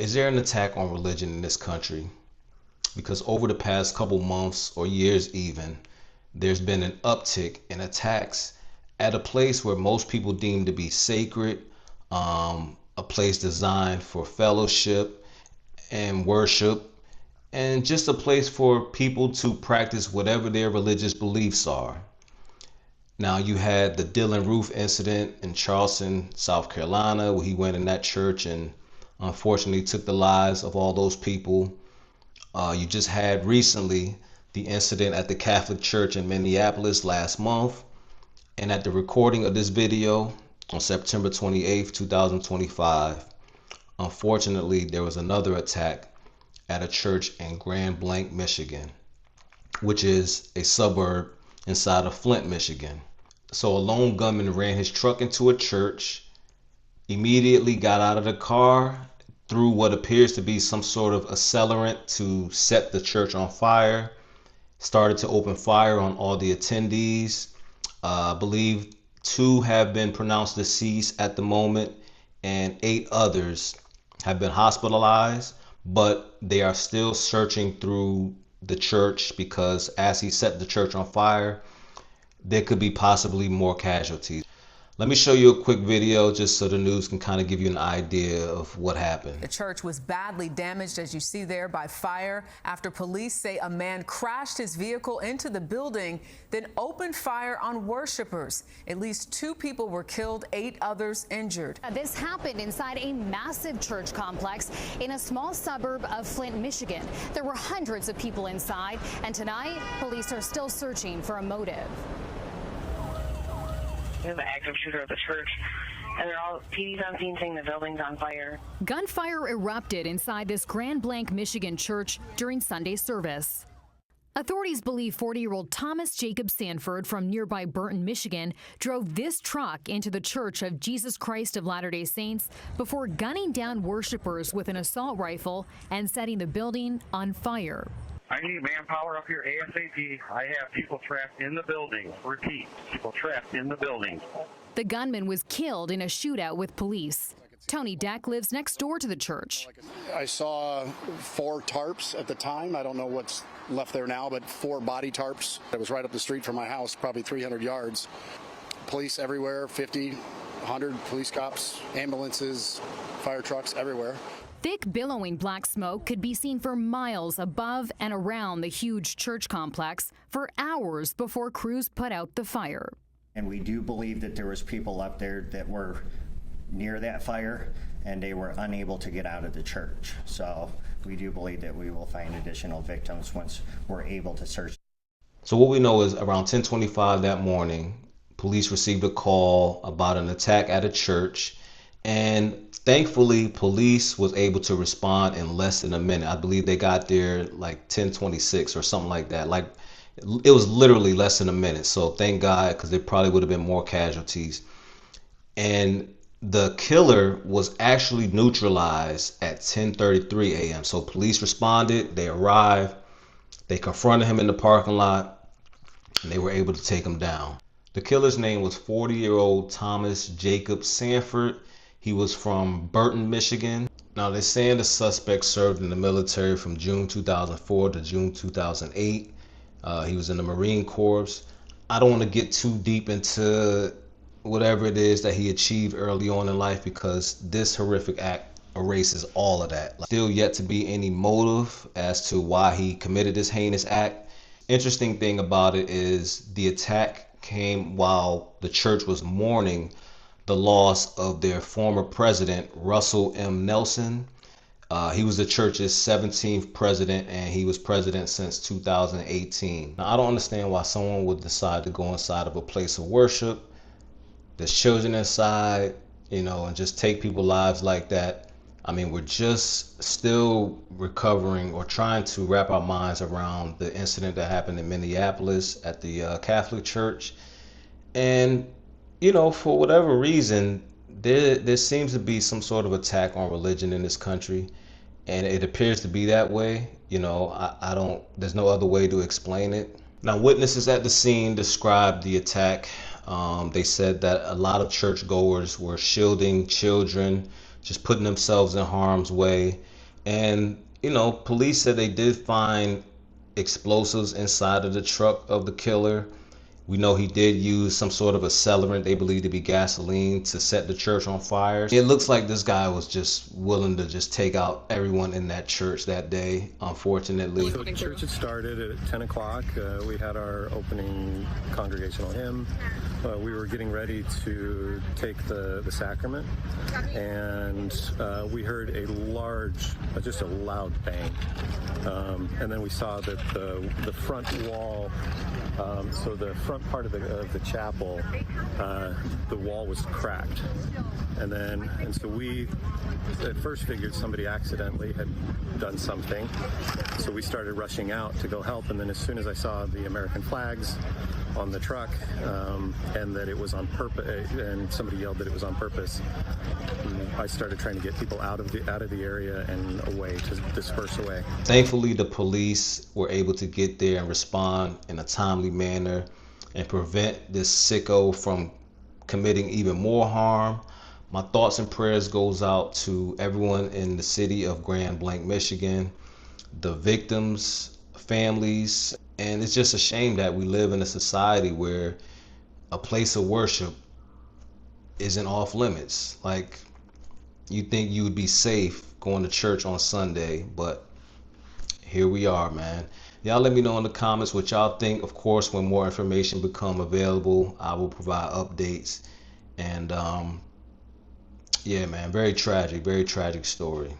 Is there an attack on religion in this country? Because over the past couple months or years even, there's been an uptick in attacks at a place where most people deem to be sacred, a place designed for fellowship and worship, and just a place for people to practice whatever their religious beliefs are. Now, you had the Dylan Roof incident in Charleston, South Carolina, where he went in that church and unfortunately took the lives of all those people. You just had recently the incident at the Catholic Church in Minneapolis last month. And at the recording of this video on September 28th, 2025, unfortunately, there was another attack at a church in Grand Blanc, Michigan, which is a suburb inside of Flint, Michigan. So a lone gunman ran his truck into a church, immediately got out of the car, threw what appears to be some sort of accelerant to set the church on fire, started to open fire on all the attendees. I believe 2 have been pronounced deceased at the moment, and 8 others have been hospitalized, but they are still searching through the church because as he set the church on fire, there could be possibly more casualties. Let me show you a quick video just so the news can kind of give you an idea of what happened. The church was badly damaged, as you see there, by fire after police say a man crashed his vehicle into the building, then opened fire on worshipers. At least 2 people were killed, 8 others injured. This happened inside a massive church complex in a small suburb of Flint, Michigan. There were hundreds of people inside, and tonight, police are still searching for a motive. There's an active shooter at the church, and they're all PD's on scene saying the building's on fire. Gunfire erupted inside this Grand Blanc, Michigan church during Sunday service. Authorities believe 40-year-old Thomas Jacob Sanford from nearby Burton, Michigan, drove this truck into the Church of Jesus Christ of Latter-day Saints before gunning down worshipers with an assault rifle and setting the building on fire. I need manpower up here ASAP. I have people trapped in the building. Repeat, people trapped in the building. The gunman was killed in a shootout with police. Tony Deck lives next door to the church. I saw 4 tarps at the time. I don't know what's left there now, but 4 body tarps. It was right up the street from my house, probably 300 yards. Police everywhere, 50, 100 police cops, ambulances, fire trucks everywhere. Thick, billowing black smoke could be seen for miles above and around the huge church complex for hours before crews put out the fire. And we do believe that there was people up there that were near that fire and they were unable to get out of the church. So we do believe that we will find additional victims once we're able to search. So what we know is around 10:25 that morning, police received a call about an attack at a church, and thankfully, police was able to respond in less than a minute. I believe they got there like 10:26 or something like that. Like, it was literally less than a minute. So thank God, because there probably would have been more casualties. And the killer was actually neutralized at 10:33 a.m. So police responded, they arrived, they confronted him in the parking lot, and they were able to take him down. The killer's name was 40-year-old Thomas Jacob Sanford. He was from Burton, Michigan. Now, they're saying the suspect served in the military from June 2004 to June 2008. He was in the Marine Corps. I don't want to get too deep into whatever it is that he achieved early on in life, because this horrific act erases all of that. Still yet to be any motive as to why he committed this heinous act. Interesting thing about it is the attack came while the church was mourning the loss of their former president, Russell M. Nelson. He was the church's 17th president, and he was president since 2018. Now, I don't understand why someone would decide to go inside of a place of worship. There's children inside, and just take people's lives like that. I mean, we're just still recovering or trying to wrap our minds around the incident that happened in Minneapolis at the Catholic Church. And for whatever reason, there seems to be some sort of attack on religion in this country, and it appears to be that way. There's no other way to explain it. Now, witnesses at the scene described the attack. They said that a lot of churchgoers were shielding children just putting themselves in harm's way. And, police said they did find explosives inside of the truck of the killer. We know he did use some sort of accelerant, they believe to be gasoline, to set the church on fire. It looks like this guy was just willing to just take out everyone in that church that day, unfortunately. So the church had started at 10 o'clock. We had our opening congregational hymn. We were getting ready to take the sacrament, and we heard a large, just a loud bang. And then we saw that the front wall, so the front part of the chapel, the wall was cracked. And so we at first figured somebody accidentally had done something. So we started rushing out to go help. And then as soon as I saw the American flags on the truck, and that it was on purpose, and somebody yelled that it was on purpose, I started trying to get people out of the area and away, to disperse away. Thankfully, the police were able to get there and respond in a timely manner and prevent this sicko from committing even more harm. My thoughts and prayers goes out to everyone in the city of Grand Blanc, Michigan, the victims, families, and it's just a shame that we live in a society where a place of worship isn't off limits. Like, you think you would be safe going to church on Sunday, but here we are, man. Y'all let me know in the comments what y'all think. Of course, when more information become available, I will provide updates. And yeah, man, very tragic story.